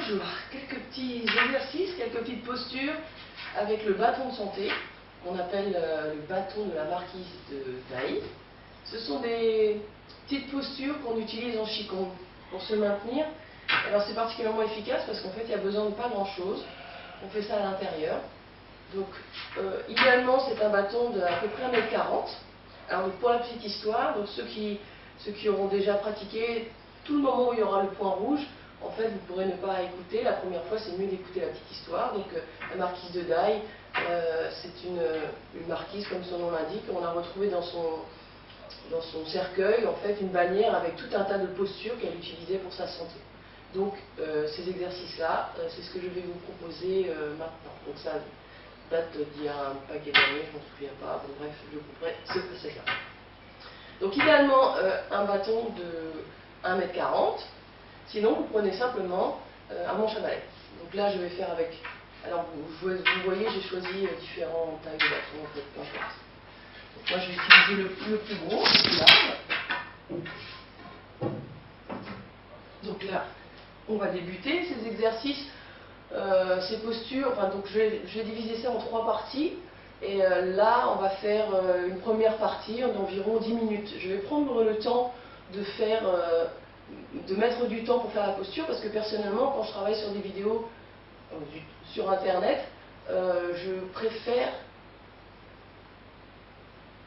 Bonjour, quelques petits exercices, quelques petites postures avec le bâton de santé, qu'on appelle le bâton de la marquise de Taï. Ce sont des petites postures qu'on utilise en Qigong pour se maintenir. Alors c'est particulièrement efficace parce qu'en fait il n'y a besoin de pas grand chose. On fait ça à l'intérieur. Donc idéalement c'est un bâton de à peu près 1m40. Alors pour la petite histoire, donc ceux qui auront déjà pratiqué, tout le moment où il y aura le point rouge, en fait, vous pourrez ne pas écouter. La première fois, c'est mieux d'écouter la petite histoire. Donc, la marquise de Taï, c'est une marquise, comme son nom l'indique. On a retrouvé dans son cercueil, en fait, une bannière avec tout un tas de postures qu'elle utilisait pour sa santé. Donc, ces exercices-là, c'est ce que je vais vous proposer maintenant. Donc, ça date d'il y a un paquet d'années, je ne m'en souviens pas. Bon, bref, je couperai ce passage-là. Donc, idéalement, un bâton de 1m40. Sinon, vous prenez simplement un manche à balai. Donc là, je vais faire avec... Alors, vous voyez, j'ai choisi différentes tailles de bâtons, en fait, peu importe. Donc moi, je vais utiliser le plus gros, le plus large. Donc là, on va débuter ces exercices, ces postures. Enfin, donc je vais diviser ça en 3 parties. Et là, on va faire une première partie d'environ 10 minutes. Je vais prendre le temps de faire... de mettre du temps pour faire la posture, parce que personnellement, quand je travaille sur des vidéos sur internet, je préfère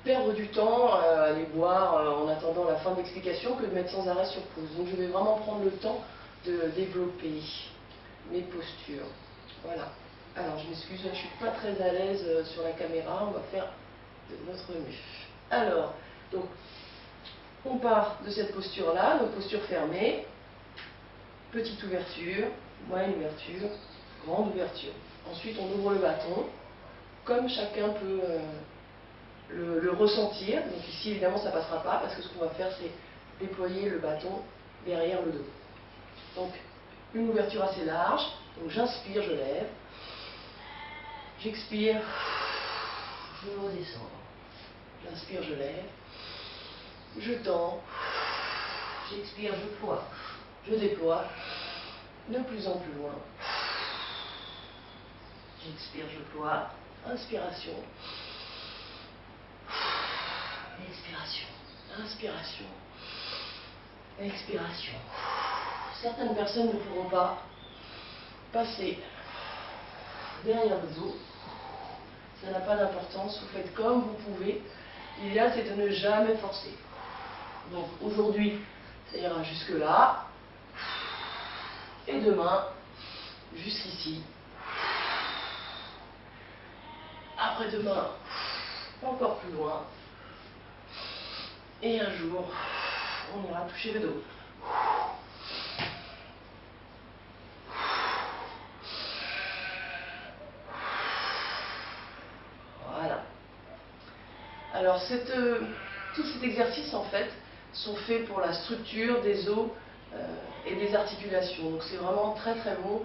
perdre du temps à aller voir en attendant la fin de l'explication que de mettre sans arrêt sur pause. Donc je vais vraiment prendre le temps de développer mes postures. Voilà. Alors je m'excuse, je ne suis pas très à l'aise sur la caméra, on va faire de notre mieux. Alors, donc on part de cette posture-là, donc posture fermée, petite ouverture, moyenne ouverture, grande ouverture. Ensuite, on ouvre le bâton, comme chacun peut le ressentir. Donc ici, évidemment, ça ne passera pas, parce que ce qu'on va faire, c'est déployer le bâton derrière le dos. Donc, une ouverture assez large. Donc j'inspire, je lève. J'expire, je redescends. J'inspire, je lève. Je tends. J'expire, je ploie. Je déploie de plus en plus loin. J'expire, je ploie. Inspiration. Expiration. Inspiration. Expiration. Certaines personnes ne pourront pas passer derrière le dos. Ça n'a pas d'importance. Vous faites comme vous pouvez. L'idéal, c'est de ne jamais forcer. Donc aujourd'hui, ça ira jusque là. Et demain, jusqu'ici. Après-demain, encore plus loin. Et un jour, on ira toucher le dos. Voilà. Alors, tous ces exercices, en fait, sont faits pour la structure des os et des articulations. Donc, c'est vraiment très très bon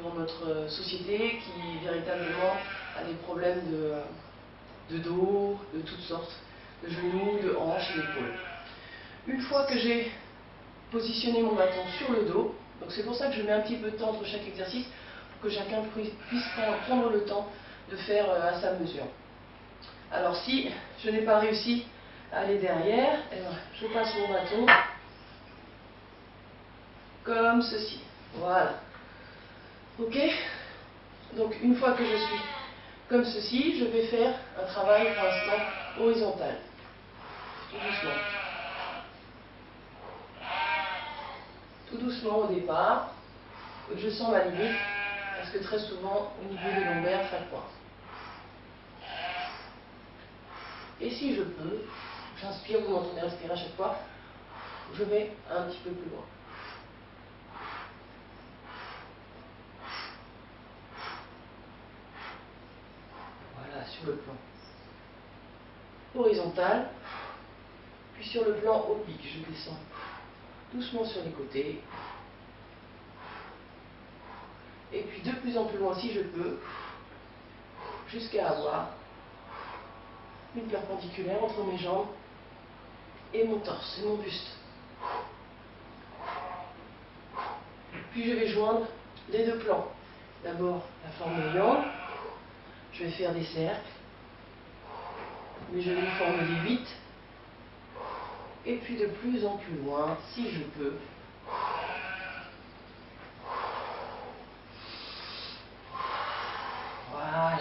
pour notre société qui, véritablement, a des problèmes de dos, de toutes sortes, de genoux, de hanches et d'épaules. Une fois que j'ai positionné mon bâton sur le dos, donc c'est pour ça que je mets un petit peu de temps entre chaque exercice, pour que chacun puisse prendre le temps de faire à sa mesure. Alors si je n'ai pas réussi à aller derrière, eh bien, je passe mon bâton comme ceci. Voilà. Ok? Donc une fois que je suis comme ceci, je vais faire un travail pour l'instant horizontal. Tout doucement. Tout doucement au départ. Je sens ma limite, parce que très souvent, au niveau des lombaires, ça coince. Et si je peux, j'inspire, vous m'entendez respirer à chaque fois, je vais un petit peu plus loin. Voilà, sur le plan horizontal, puis sur le plan oblique, je descends doucement sur les côtés. Et puis de plus en plus loin, si je peux, jusqu'à avoir une perpendiculaire entre mes jambes et mon torse, et mon buste. Puis je vais joindre les deux plans. D'abord la forme yang, je vais faire des cercles, mes genoux forment des 8, et puis de plus en plus loin, si je peux. Voilà.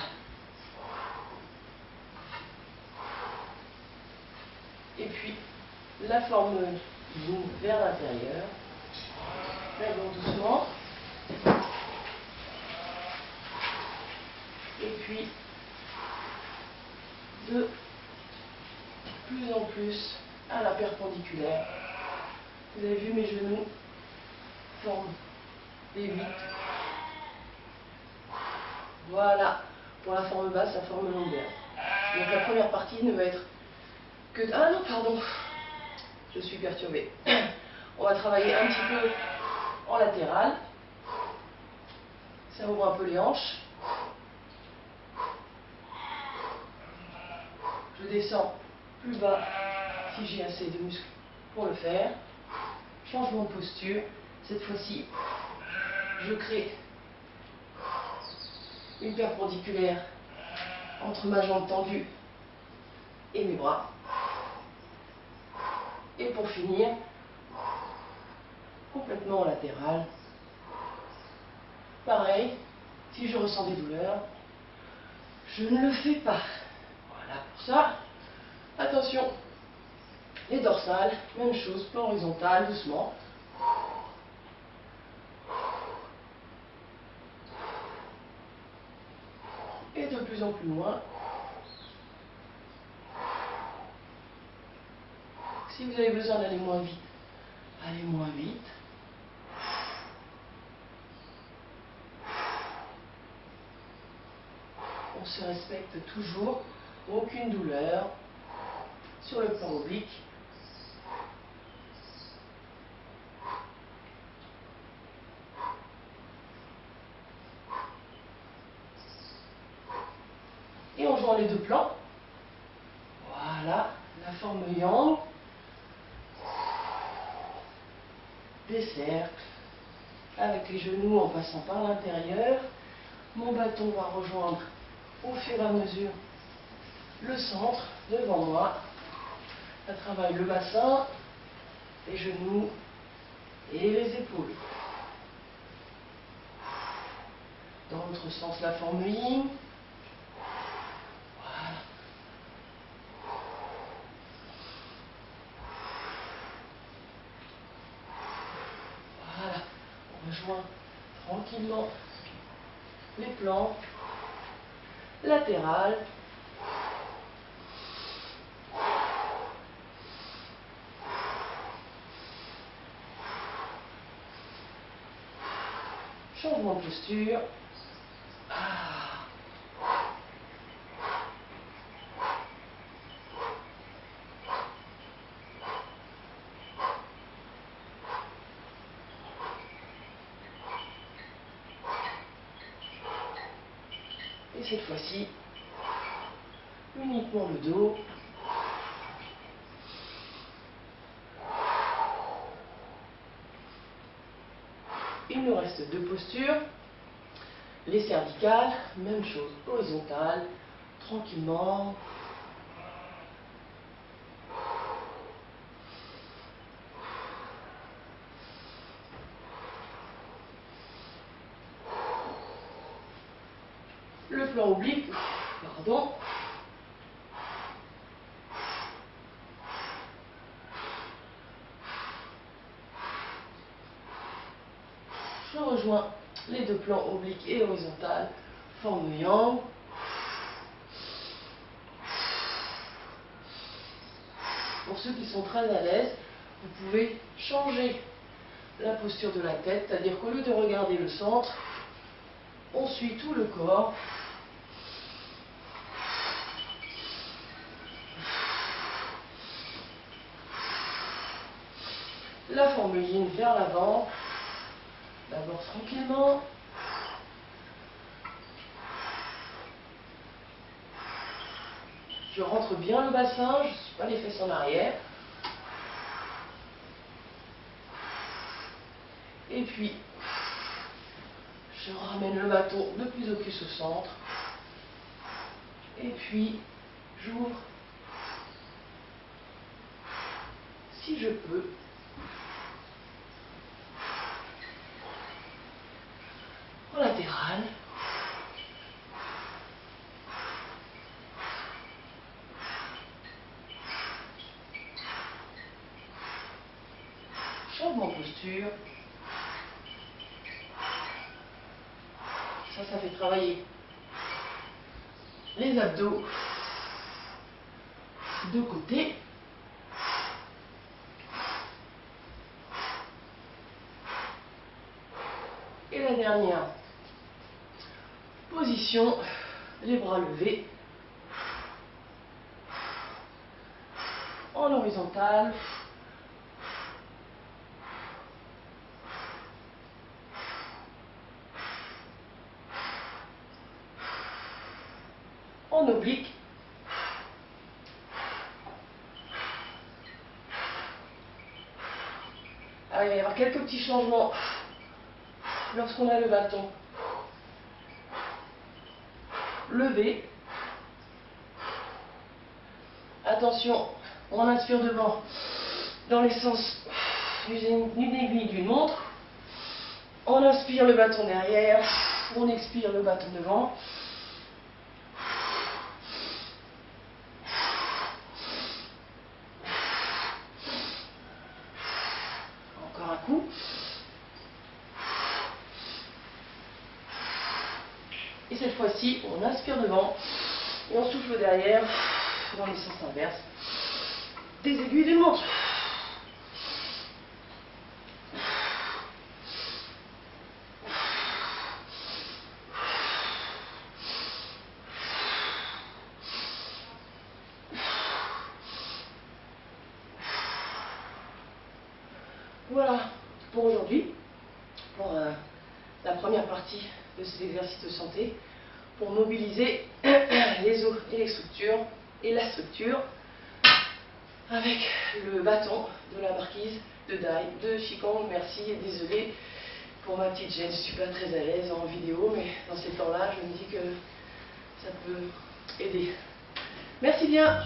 Et puis la forme yin vers l'intérieur. D'abord doucement. Et puis de plus en plus à la perpendiculaire. Vous avez vu, mes genoux forment des 8. Voilà, pour la forme basse, la forme longueur. Donc la première partie ne va être que... Ah non, pardon, je suis perturbée. On va travailler un petit peu en latéral. Ça ouvre un peu les hanches. Je descends plus bas si j'ai assez de muscles pour le faire. Changement de posture. Cette fois-ci, je crée une perpendiculaire entre ma jambe tendue et mes bras. Et pour finir, complètement en latéral. Pareil, si je ressens des douleurs, je ne le fais pas. Voilà, pour ça, attention, les dorsales, même chose, plan horizontal, doucement. Et de plus en plus loin. Si vous avez besoin d'aller moins vite, allez moins vite. On se respecte toujours, aucune douleur sur le plan oblique. Et on joint les deux plans. Voilà, la forme yang. Des cercles, avec les genoux en passant par l'intérieur. Mon bâton va rejoindre au fur et à mesure le centre devant moi. Ça travaille le bassin, les genoux et les épaules. Dans l'autre sens, la forme yin. Voilà. Voilà. On rejoint tranquillement les plans latérales. Changement de posture. Et cette fois-ci, uniquement le dos. Il nous reste deux postures. Les cervicales, même chose, horizontale, tranquillement. Le plan oblique, pardon. Je rejoins les deux plans obliques et horizontales, forme yang. Pour ceux qui sont très à l'aise, vous pouvez changer la posture de la tête, c'est-à-dire qu'au lieu de regarder le centre, on suit tout le corps. La forme yin vers l'avant. D'abord tranquillement. Je rentre bien le bassin, je ne suis pas les fesses en arrière. Et puis, Je ramène le bâton de plus en plus au centre. Et puis, j'ouvre, si je peux, en latéral. Changement de posture. Ça fait travailler les abdos de côté. Et la dernière position, les bras levés en horizontal. En oblique. Alors, il va y avoir quelques petits changements lorsqu'on a le bâton levé. Attention, on inspire devant dans les sens d'une aiguille d'une montre. On inspire le bâton derrière, on expire le bâton devant. Encore un coup. Et cette fois-ci, on inspire devant et on souffle derrière dans le sens inverse des aiguilles d'une montre. Voilà pour aujourd'hui, pour la première partie de cet exercice de santé, pour mobiliser les os et les structures, et la structure, avec le bâton de la marquise de Dai, de Qigong. Merci et désolé pour ma petite gêne, je ne suis pas très à l'aise en vidéo, mais dans ces temps-là, je me dis que ça peut aider. Merci bien.